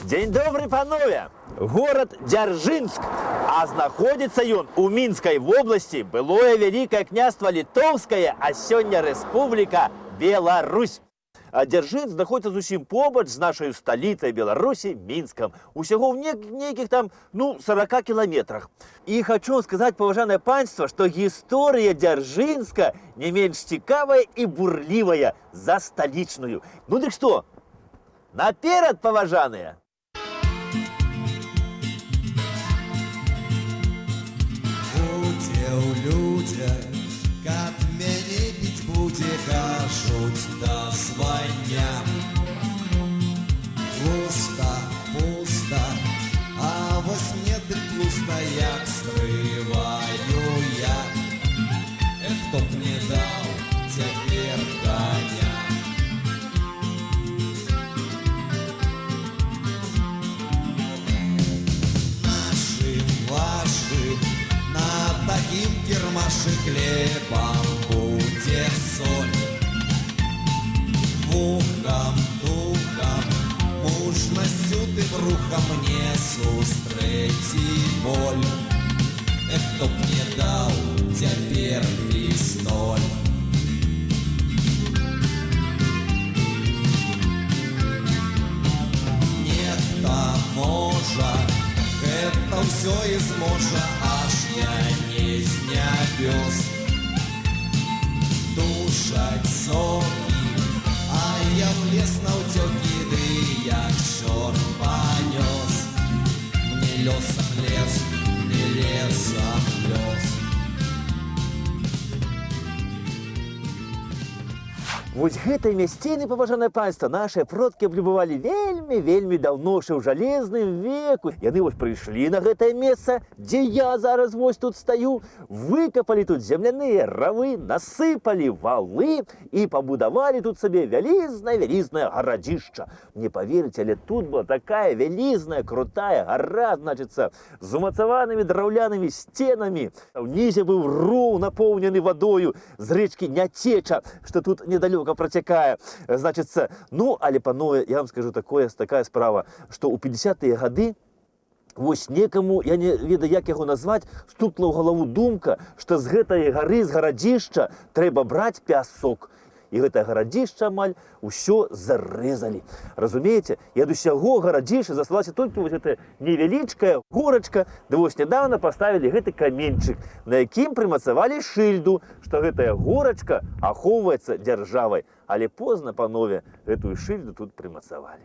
Дзень добры, панове! Горад Дзяржынск, а знаходзіцца ён у Мінскай вобласці, былое Вялікае княства Літоўскае, а сёння Рэспубліка Беларусь. А Дзяржынск знаходзіцца зусім побач з нашай сталіцай Беларусі, Мінскам. Усяго ў нейкіх там, 40 кіламетрах. І хочу сказаць, паважанае панство, што гісторыя Дзяржынска не менш цікавая і бурлівая за сталічную. Ну дык што, наперад, паважаныя! Людзя, каб мяне біць будзе, кажуць да звання. Пуста, пуста, а вось мне дык тлуста, як стрываю я. Хто б мне даў цяпер коня? Нашым вашым на таким кірмашы хлебам будзе соль. Вухам, духам, мужнасцю ты брухам не сустрэці боль. Хто б мне даў цяпер пістоль? Нехта можа гэта ўсё і зможа, аж я не з нябёс душаць сокі, а я в лес наўцёкі, ды як чорт панёс. Мне лёсам лес, не лесам лёс. Вось гэтай мясціны, паважанае панство, нашыя продкі аблюбавалі вельмі даўно, ще ў жалезным веку. Яны вось прыйшлі на гэтае месца, дзе я зараз вось тут стаю, выкапалі тут земляныя равы, насыпалі валы і пабудавалі тут сабе вялізнае гарадзішча. Не паверыце, але тут была такая вялізная, крутая гара, значыцца, з умацаванымі драўлянымі сценамі. Унізе быў роў, напоўнены вадою, з рэчкі Няцеча, што тут недалёка протекая, значится, але панове, я вам скажу, такая справа, что у 50-е гады вось некому, я не ведаю, як яго назваць, стукла ў галаву думка, што з гэтай гары, з гарадзішча трэба браць пясок. І гэтае гарадзішча амаль усё зарэзалі. Разумееце, і ад усяго гарадзішча засталася толькі вось гэтая невялічкая горачка, ды вось нядаўна паставілі гэты каменьчык, на якім прымацавалі шыльду, што гэтая горачка ахоўваецца дзяржавай. Але позна, панове, гэтую шыльду тут прымацавалі.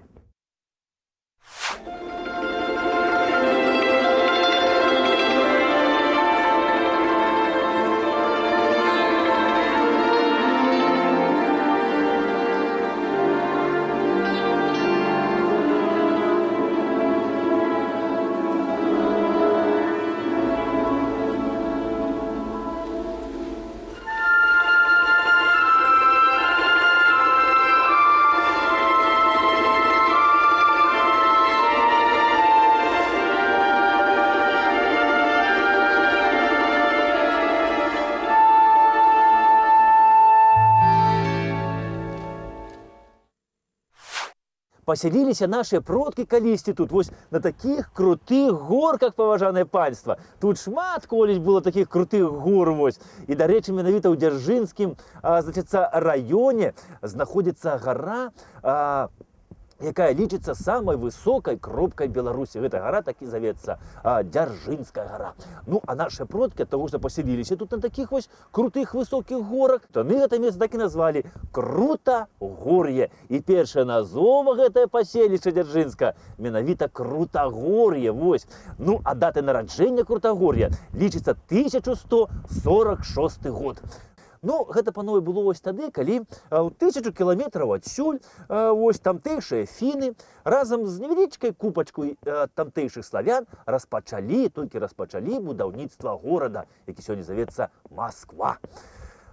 Паселіліся нашыя продкі калісьці тут вось на такіх крутых горках, паважанае панство. Тут шмат колись было таких крутых гор вось. І, дарэчы, менавіта ў Дзяржынскім, раёне знаходзіцца гара, якая лічыцца самай высокай кропкай Беларусі. Гэта гара так і завецца Дзяржынская гара. А нашыя продкі ад таго, што паселіліся тут на такіх вось крутых высокіх горах, то яны гэта месца так і назвалі Крутагор'е. І першая назова гэтае паселішча Дзяржынска менавіта Крутагор'е. Вось. А дата нараджэння Крутагор'я лічыцца 1146 год. Гэта, панове, было вось тады, калі 1000 кіламетраў адсюль вось тамтэйшыя фіны разам з невялічкай купачкой тамтэйшых славян распачалі будаўніцтва горада, які сёння завецца Масква.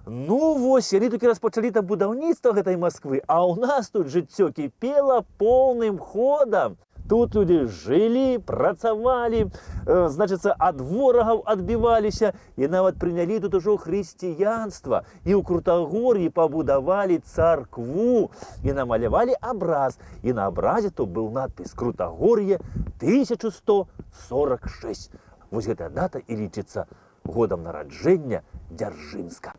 Вось, яны толькі распачалі там будаўніцтва гэтай Масквы, а ў нас тут жыццё кіпела поўным ходам. Тут люди жылі, працавалі, значыцца, ад ворагаў адбіваліся і нават прынялі тут ужо хрысціянства. І ў Крутагор'і пабудавалі царкву і намалявалі абраз. І на абразе то быў надпіс «Крутагор'е 1146». Вось гэтая дата і лічыцца годам нараджэння Дзяржынска.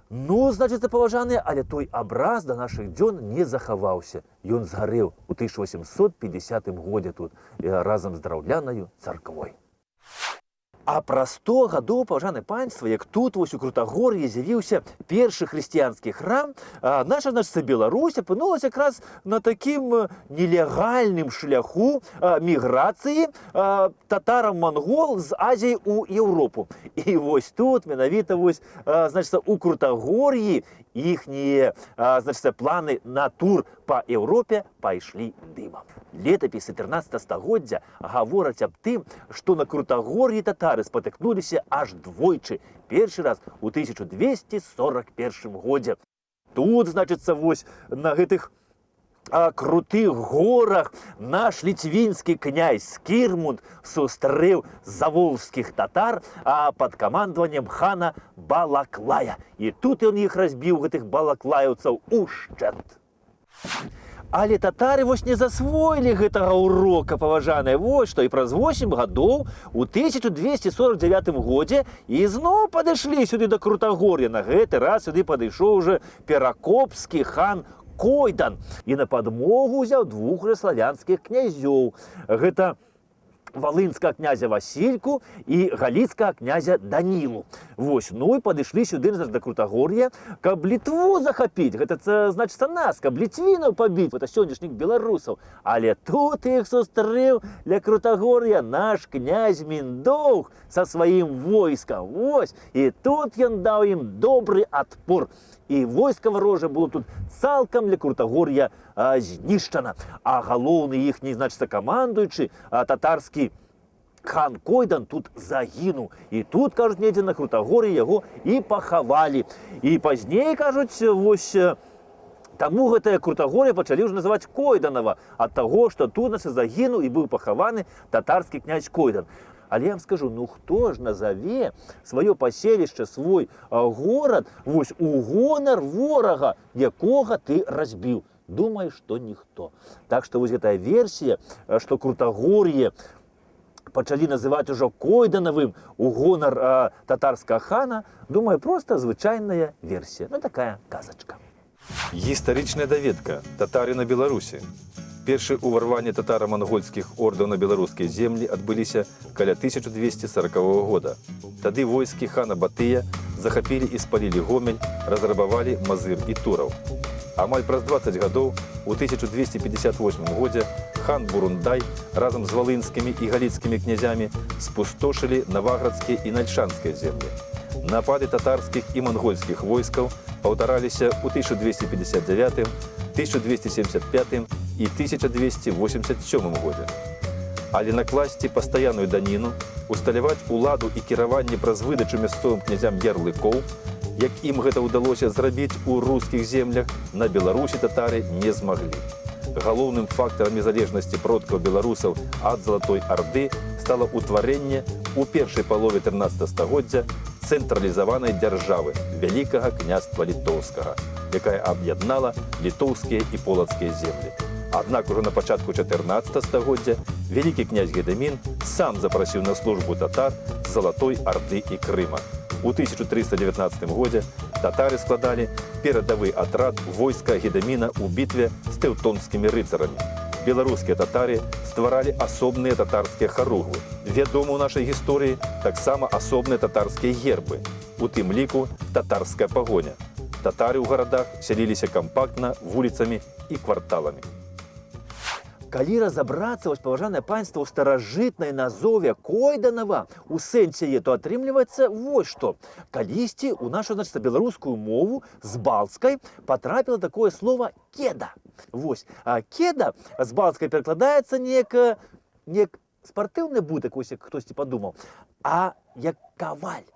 Ну, значыцца, паважаныя, але той абраз да нашых дзён не захаваўся. Ён згарэў у 1850 годзе тут разам з драўлянаю царквой. А праз 100 гадоў, паважанае панства, як тут вось у Крутагор'і з'явіўся першы хрысціянскі храм, наша, значыцца, Беларусь апынулася якраз на такім нелегальным шляху міграцыі татараў-мангол з Азіі ў Еўропу. І вось тут, менавіта вось, значыцца, у Крутагор'і іхнія, значыцца, планы на тур па Еўропе пайшлі дымам. Летапісы 13 стагоддзя гавораць аб тым, што на Крутагор'і татары спатыкнуліся аж двойчы. Першы раз у 1241 годзе. Тут, значыцца, вось на гэтых крутых горах наш ліцвінскі князь Скірмунд сустрэў заволжскіх татар пад камандаваннем хана Балаклая. І тут ён іх разбіў, гэтых балаклаяўцаў, ушчэнт. Але татары вось не засвоілі гэтага ўрока, паважаныя. Вось што і праз 8 гадоў у 1249 годзе ізноў падышлі сюды да Крутагор'я. На гэты раз сюды падышоў уже перакопскі хан Койдан і на падмогу ўзяў двух славянскіх князёў. Гэта валынскага князя Васільку і галіцкага князя Данілу. Вось, ну і падышлі сюды да Крутагор'я, каб Літву захапіць. Гэта, значыцца, нас, каб ліцвінаў пабіць, гэта сённяшніх беларусаў. Але тут іх сустрэў ля Крутагор'я наш князь Міндоўг са сваім войскам. Вось, і тут ён даў ім добры адпор. І войска варожае было тут цалкам ля Крутагор'я знішчана. А галоўны іхні, значыцца, камандуючы, татарскі хан Койдан тут загінуў. І тут, кажуць, недзе на Крутагор'і яго і пахавалі. І пазней, кажуць, вось таму гэтае Крутагор'е пачалі ўжо называць Койданава ад таго, што тут, значыць, загінуў і быў пахаваны татарскі князь Койдан. Але я вам скажу, ну хто ж назаве сваё паселішча, свой горад вось у гонар ворага, якога ты разбіў? Думаю, што ніхто. Так што вось гэтая версія, што Крутагор'е пачалі называць ужо Койданавым у гонар татарскага хана, думаю, проста звычайная версія. Ну, такая казачка. Гістарычная даведка. Татары на Беларусі. Першае ўварванне татара-мангольскіх ордаў на беларускія землі адбыліся каля 1240 года. Тады войскі хана Батыя захапілі і спалілі Гомель, разрабавалі Мазыр і Тураў. Амаль праз 20 гадоў, у 1258 годзе, хан Бурундай разам з валынскімі і галіцкімі князямі спустошылі наваградскія і нальшанскія землі. Напады татарскіх і мангольскіх войскаў паўтараліся ў 1259, 1275 і 1287 годзе. Але накласці пастаянную даніну, усталяваць уладу і кіраванне праз выдачу мясцовым князям ярлыкоў, як ім гэта ўдалося зрабіць у рускіх землях, на Беларусі татары не змаглі. Галоўным фактарам незалежнасці продкаў беларусаў ад Залатой Арды стала ўтварэнне у першай палове 13 стагоддзя цэнтралізаванай дзяржавы Вялікага княства Літоўскага, якая аб'яднала літоўскія і полацкія землі. Аднак ужо на пачатку 14 стагоддзя вялікі князь Гедамін сам запрасіў на службу татар з Залатой Арды і Крыма. У 1319 годзе татары складалі перадавы атрад войска Гедаміна ў бітве з тэўтонскімі рыцарамі. Беларускія татары стваралі асобныя татарскія харугвы. Вядома ў нашай гісторыі таксама асобныя татарскія гербы, у тым ліку татарская пагоня. Татары ў гарадах сяліліся кампактна вуліцамі і кварталамі. Калі разабрацца, вось, паважанае панства, у старажытнай назове Койданава, у сэнсе яе, то атрымліваецца вось што. Калісьці ў нашу, значыцца, беларускую мову з балцкай патрапіла такое слово «кеда». Вось, а «кеда» з балцкай перакладаецца неяк спартыўны бутак, ось як хтосьці падумаў, а як каваль.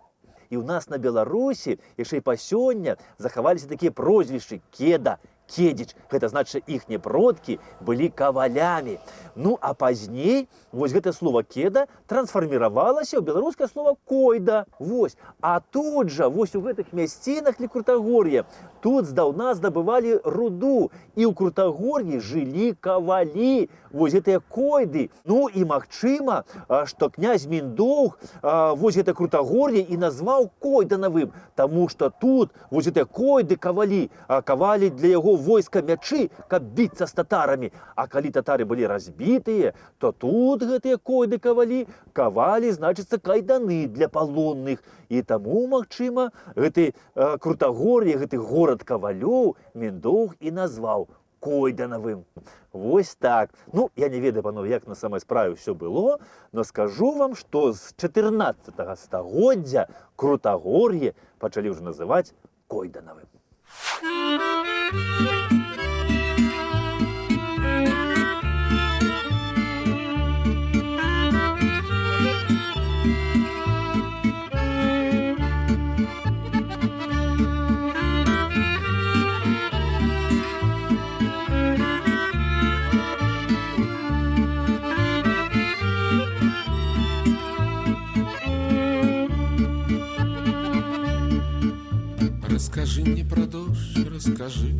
І ў нас на Беларусі яшчэ і па сёння захаваліся такія прозвішчы «кеда», кедзіч. Гэта значыць, іхнія продкі былі кавалямі. Ну, а пазней вось гэта слова кеда трансфарміравалася ў беларускае слова койда. Вось. А тут жа, вось у гэтых мясцінах ля Крутагор'я, тут здаўна здабывалі руду, і ў Крутагор'і жылі кавалі, вось гэтыя койды. Ну і магчыма, што князь Міндоўг вось гэта Крутагор'е і назваў койданавым, таму што тут вось гэтыя койды кавалі, кавалі для яго войска мячы, каб біцца з татарамі. А калі татары былі разбітыя, то тут гэтыя койды кавалі, значыцца, кайданы для палонных. І таму, магчыма, гэты Крутагор'е, гэты горад кавалёў Міндоўг і назваў койданавым. Вось так. Ну, я не ведаю, панове, як на самай справе ўсё было, но скажу вам, што з 14 стагоддзя Крутагор'е пачалі ўжо называць койданавым. Расскажи мне про дождь, расскажи,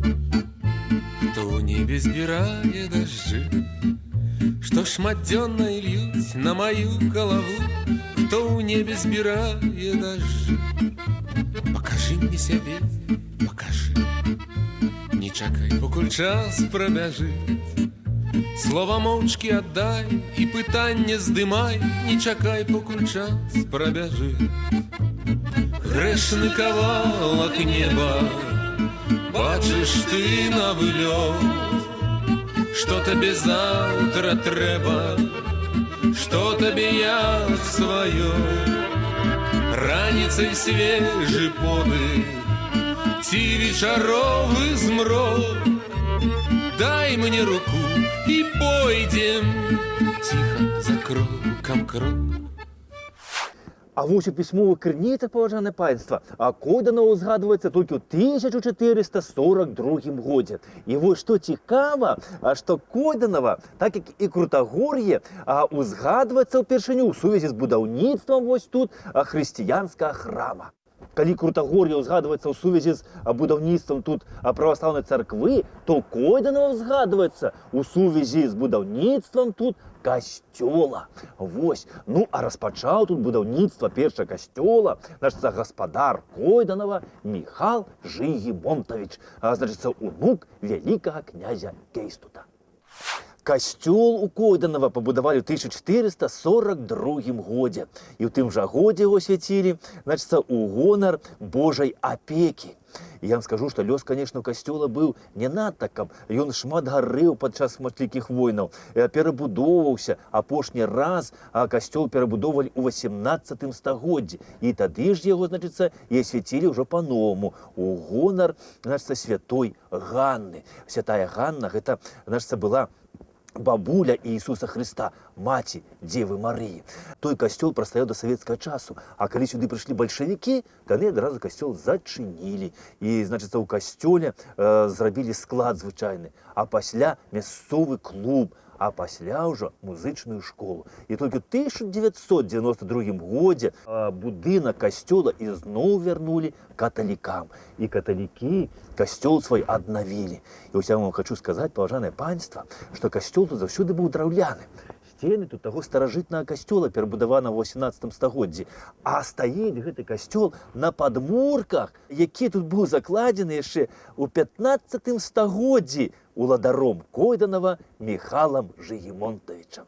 кто у небе збирае дожди, что шматдённа льюць на мою голову, кто у небе збирае дожди. Покажи мне сябе, покажи, не чакай, покуль час пробяжыць. Слова моўчкі аддай і пытанне здымай, не чакай, покуль час пробяжыць. Грэшны кавалак неба, бачыш ты на вылёт, што табе заўтра трэба, што табе як сваё. Раніцай свежы подых ці вечаровы змрок, дай мне руку і пойдзем ціха за крокам крок. А вось у пісьмовых крыніцах, паважанае панства, койданаў узгадваецца толькі ў 1442 годзе. І вось што цікава, што Койданава, так як і Крутагор'е, узгадваецца ўпершыню ў сувязі з будаўніцтвам вось тут хрысціянскага храма. Калі Крутагор'е ўзгадваецца ў сувязі з будаўніцтвам тут праваслаўнай царквы, то Койданава ўзгадваецца ў сувязі з будаўніцтвам тут касцёла. Вось. Ну, а распачаў тут будаўніцтва першага касцёла, значыцца, гаспадар Койданава Міхал Жыгімонтавіч, значыцца, унук вялікага князя Кейстута. Касцёл у Койданава пабудавалі ў 1442 годзе. І ў тым жа годзе яго свяцілі, значыцца, у гонар Божай апекі. І я вам скажу, што лёс, конечно, у касцёла быў не надта, каб ён шмат гарэў падчас шматлікіх войнаў, перабудоўваўся. Апошні раз касцёл перабудоўвалі ў 18 стагоддзі. І тады ж яго, значыцца, і асвяцілі ўжо па-новаму у гонар, значыцца, святой Ганны. Святая Ганна, гэта, значыцца, была бабуля Иисуса Христа, маці Девы Марыі. Той касцёл прастаяў да савецкага часу, а калі сюды прыйшлі бальшавікі, то яны адразу касцёл зачынілі. І, значыцца, у касцёле зрабілі склад звычайны, а пасля мясцовы клуб, а пасля ўжо музычную школу. І толькі ў 1992 годзе будынак касцёла ізноў вярнулі каталікам. І каталікі касцёл свой аднавілі. І ўсё вам хочу сказаць, паважанае панства, што касцёл тут заўсёды быў драўляны. Сцены тут таго старажытнага касцёла перабудавана ў 18 стагоддзі. А стаіць гэты касцёл на падмурках, які тут быў закладзены яшчэ ў 15 стагоддзі уладаром Койданава Міхалам Жыгімонтавічам.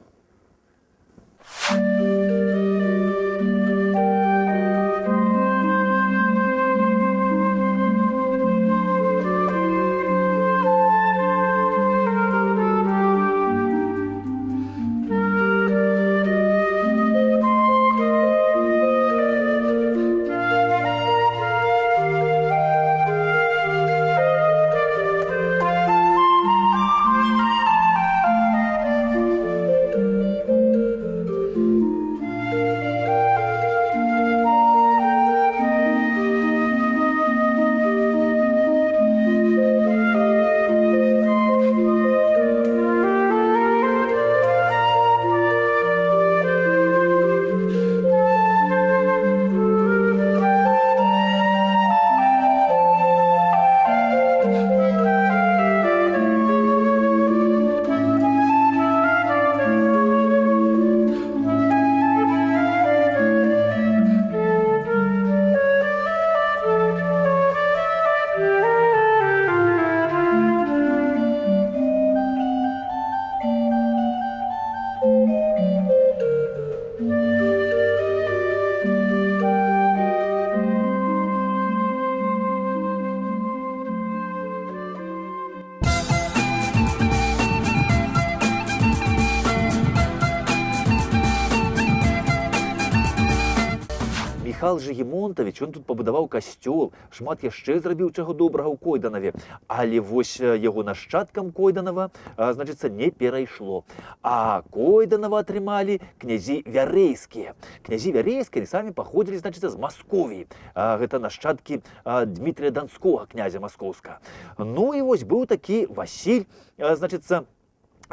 Міхал Жыгімонтавіч, ён тут пабудаваў касцёл, шмат яшчэ зрабіў чаго добрага ў Койданаве, але вось яго нашчадкам Койданава, значыцца, не перайшло. А Койданава атрымалі князі вярэйскія. Князі вярэйскія самі паходзілі, значыцца, з Масковіі. Гэта нашчадкі Дмітрия Донскога, князя Маскоўскага. Ну і вось быў такі Васіль, значыцца,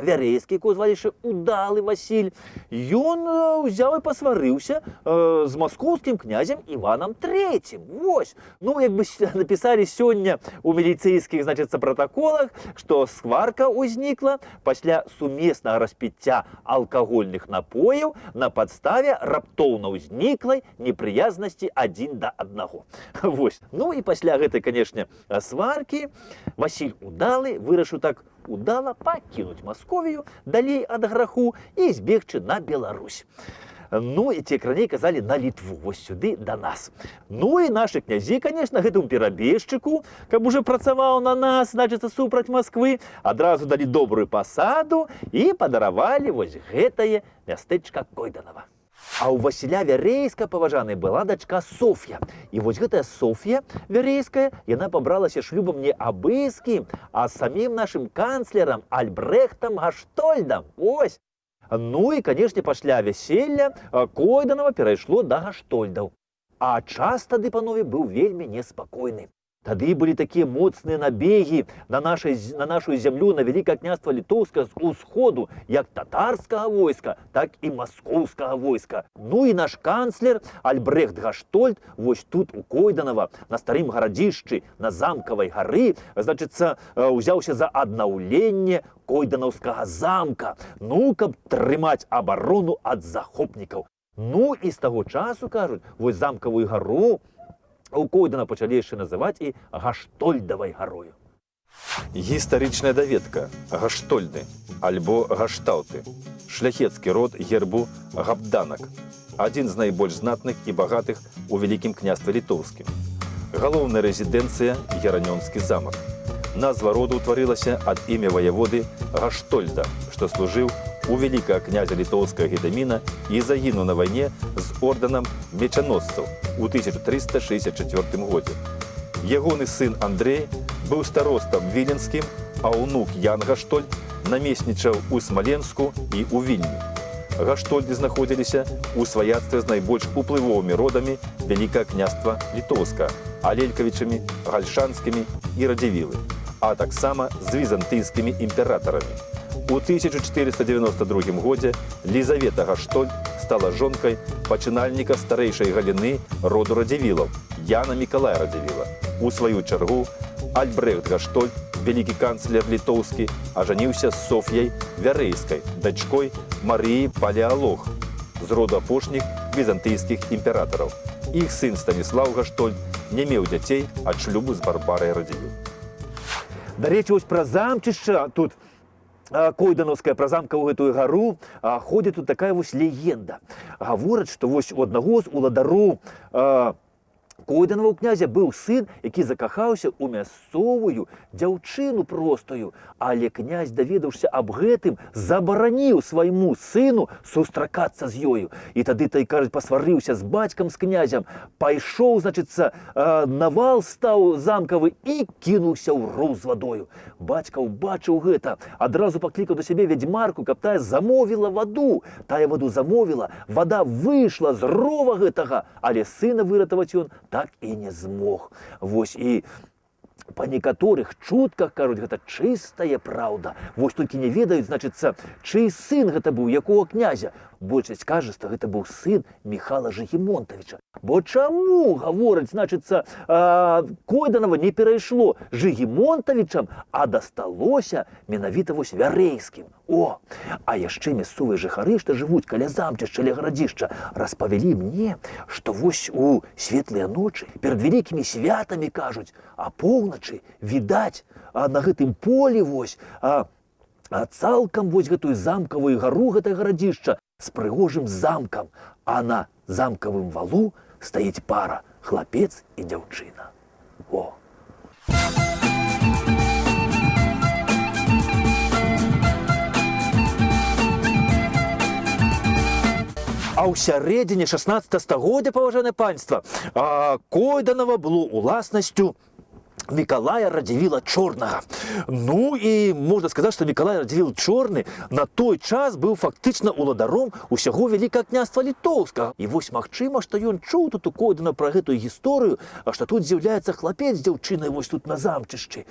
вярэйскі, якого звалі яшчэ удалы Васіль. Ён узяў і пасварыўся з маскоўскім князем Іванам III. Вось. Ну, як бы напісалі сёння у міліцэйскіх, значыцца, пратаколах, што сварка ўзнікла пасля сумеснага распіцця алкагольных напояў на падставе раптоўна ўзніклай непрыязнасці адзін да аднаго. Вось. Ну і пасля гэтай, канешне, сваркі Васіль удалы вырашыў так удала пакінуць Масковію далей ад граху і збегчы на Беларусь. Ну, і ці раней казалі на Літву, вось сюды да нас. Ну і нашы князі, конечно, гэтаму перабежчыку, каб уже працаваў на нас, значыцца, супраць Масквы, адразу далі добрую пасаду і падаравалі вось гэтае мястэчка Койданава. А у Васіля Вярэйска, паважанай, была дачка Соф'я. І вось гэтая Соф'я Вярэйская, яна пабралася шлюбам не абы з кім, а з самім нашым канцлерам Альбрэхтам Гаштольдам. Ось. Ну і, канешне, пасля вяселля Койданава перайшло да Гаштольдаў. А час тады, панове, быў вельмі неспакойны. Тады былі такія моцныя набегі на нашу зямлю, на Вялікае княства Літоўскае з усходу, як татарскага войска, так і маскоўскага войска. Ну і наш канцлер Альбрэхт Гаштольд вось тут у Койданава, на старым гарадзішчы, на замкавай гары, значыцца, узяўся за аднаўленне Койданаўскага замка, ну, каб трымаць абарону ад захопнікаў. Ну і з таго часу, кажуць, вось замкавую гару у Койдана пачалі яшчэ называць і Гаштольдавай гарою. Гістарычная даведка. Гаштольды, альбо гаштаўты. Шляхецкі род гербу габданак. Адзін з найбольш знатных і багатых у Вялікім княстве Літоўскім. Галоўная рэзідэнцыя – Яранёнскі замак. Назва роду ўтварылася ад імя ваяводы Гаштольда, што служыў у вялікага князя літоўскага Гедаміна і загінуў на вайне з ордэнам мечаносцаў у 1364 годзе. Ягоны сын Андрэй быў старостам віленскім, а ўнук Ян Гаштольд намеснічаў у Смаленску і ў Вільні. Гаштольды знаходзіліся ў сваяцтве з найбольш уплывовымі родамі Вялікага княства Літоўскага, Алелькавічамі, Гальшанскімі і Радзівілы, а таксама з візантыйскімі імператарамі. У 1492 годзе Лізавета Гаштольд стала жонкай пачынальніка старэйшай галіны роду Радзівілаў, Яна Мікалая Радзівіла. У сваю чаргу Альбрэхт Гаштольд, вялікі канцлер літоўскі, ажаніўся з Соф'яй Вярэйскай, дачкой Марыі Палеалог, з роду апошніх візантыйскіх імператараў. Іх сын Станіслаў Гаштольд не меў дзяцей ад шлюбу з Барбарай Радзівіл. Дарэчы, вось пра замчышча тут Койданаўская, пра замкавую гэтую гару, ходзіць тут такая вось легенда. Гавораць, што вось у аднаго з уладароў Койданава князя быў сын, які закахаўся ў мясцовую дзяўчыну простую, але князь, даведаўся аб гэтым, забараніў свайму сыну сустракацца з ёю. І тады той, кажуць, пасварыўся з бацькам, з князем, пайшоў, значыцца, на вал стаў замкавы і кінуўся ў роў з вадою. Бацька ўбачыў гэта, адразу паклікаў да сябе вядзьмарку, каб тая замовіла ваду. Тая ваду замовіла, вада выйшла з рова гэтага, але сына выратаваць ён так і не змог. Вось і па некаторых чутках, кажуць, гэта чыстая праўда. Вось толькі не ведаюць, значыцца, чый сын гэта быў, якога князя. Большасць кажа, што гэта быў сын Міхала Жыгімонтавіча. Бо чаму, гавораць, значыцца, Койданава не перайшло Жыгімонтавічам, а дасталося менавіта вось Вярэйскім. О, а яшчэ мясцовыя жыхары, што жывуць каля замчышча, ля гарадзішча, распавялі мне, што вось у светлыя ночы, перад вялікімі святамі, кажуць, а поўначы відаць на гэтым полі вось, цалкам вось гэтую замкавую гару, гэтае гарадзішча, з прыгожым замкам, а на замкавым валу стаіць пара, хлапец і дзяўчына. О! А ў сярэдзіне 16 стагоддзя, паважанае панства, Койданова было уласнасцю Миколая Радзівіла Чорнага. Ну і можна сказаць, што Миколай Радзівіл Чорны на той час быў фактычна уладаром усяго Вялікага княства Літоўскага. І вось магчыма, што ён чуў тут у Койдана пра гэтую гісторыю, што тут з'яўляецца хлапец з дзяўчынай вось тут на замчышчы.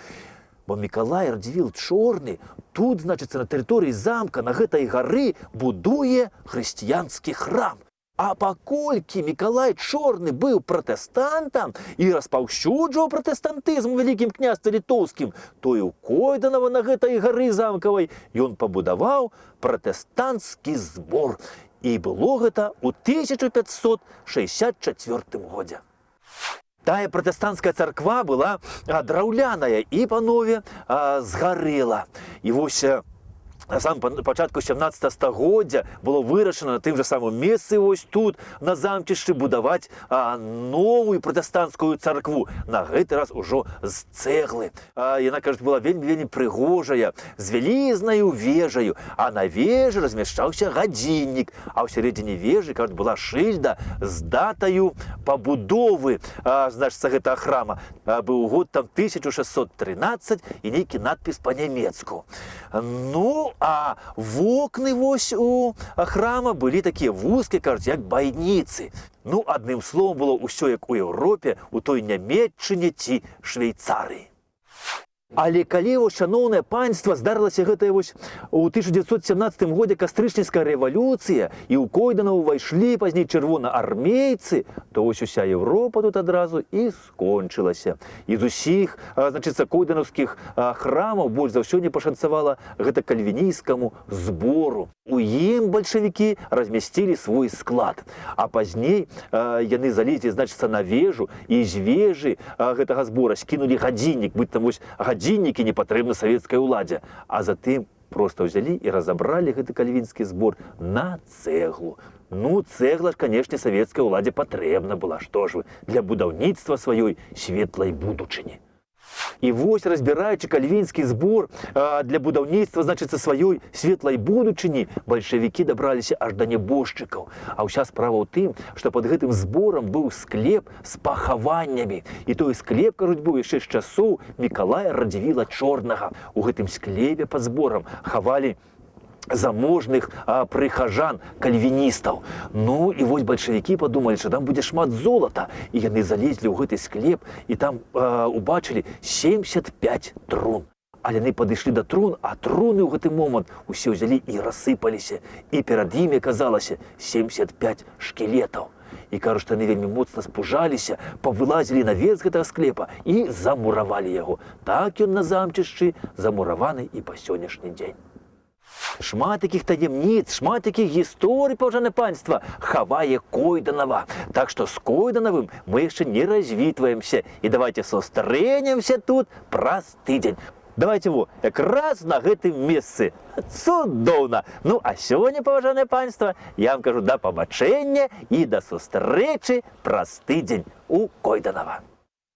Бо Миколай Радзівіл Чорны тут, значыцца, на тэрыторыі замка, на гэтай гары будуе хрысціянскі храм. А паколькі Миколай Чорны быў пратэстантам і распаўсюджваў пратэстантызм у Вялікім княстве Літоўскім, то і ў Койданова на гэтай гары замкавай ён пабудаваў пратэстанцкі збор. І было гэта ў 1564 годзе. Тая пратэстанцкая царква была драўляная і, панове, згарэла. І вось на самом пачатку 17 стагоддзя было вырашана на тым жа самым месцы вось тут, на замчышчы, будаваць новую пратэстанцкую царкву. На гэты раз ужо з цэглы. Яна, кажуць, была вельмі прыгожая, з вялізнаю вежаю, а на вежы размяшчаўся гадзіннік, а ў сярэдзіне вежы, кажуць, была шыльда з датаю пабудовы, значыцца, гэтага храма. Быў год там 1613 і нейкі надпіс па-нямецку. Ну, а вокны вось у храма былі такія вузкія, кажуць, як байніцы. Ну, адным словом, было ўсё як у Еўропе, у той Нямецчыне ці Швейцарыі. Але калі, шаноўнае панства, здарылася гэтая вось у 1917 годзе кастрычніцкая рэвалюцыя, і ў Койдана ўвайшлі пазней чырвонаармейцы, то вось уся Еўропа тут адразу і скончылася. І з усіх, значыцца, койданаўскіх храмаў больш за ўсё не пашанцавала гэта кальвінійскаму збору. У ім бальшавікі размясцілі свой склад. А пазней яны залезлі, значыцца, на вежу, і з вежы гэтага збора скінулі гадзіннік, быццам вось гадзіннікі не патрэбны савецкай уладзе, а затым проста ўзялі і разабралі гэты кальвінскі збор на цэглу. Ну, цэгла ж, канешне, савецкай уладзе патрэбна была, што ж вы, для будаўніцтва сваёй светлай будучыні. І вось, разбіраючы кальвінскі збор для будаўніцтва, значыцца, сваёй светлай будучыні, бальшавікі дабраліся аж да нябожчыкаў. А ўся справа ў тым, што пад гэтым зборам быў склеп з пахаваннямі. І той склеп, кажуць, быў яшчэ з часоў Миколая Радзівіла Чорнага. У гэтым склепе пад зборам хавалі заможных прыхажан, кальвіністаў. Ну, і вось бальшавікі падумалі, што там будзе шмат золата. І яны залезлі ў гэты склеп, і там убачылі 75 трун. Але яны падышлі да трун, а труны ў гэты момант усе ўзялі і рассыпаліся. І перад імі аказалася 75 шкілетаў. І кажуць, што яны вельмі моцна спужаліся, павылазілі наверх гэтага склепа і замуравалі яго. Так ён на замчышчы замураваны і па сённяшні дзень. Шмат такіх таемніц, шмат такіх гісторый, паважанае панства, хавае Койданова. Так што з Койданавым мы яшчэ не развітваемся. І давайте сустрэнемся тут праз тыдзень. Давайте якраз на гэтым месцы. Цудоўна! Ну, а сёння, паважанае панства, я вам кажу да пабачэння і да сустрэчы праз тыдзень у Койданова.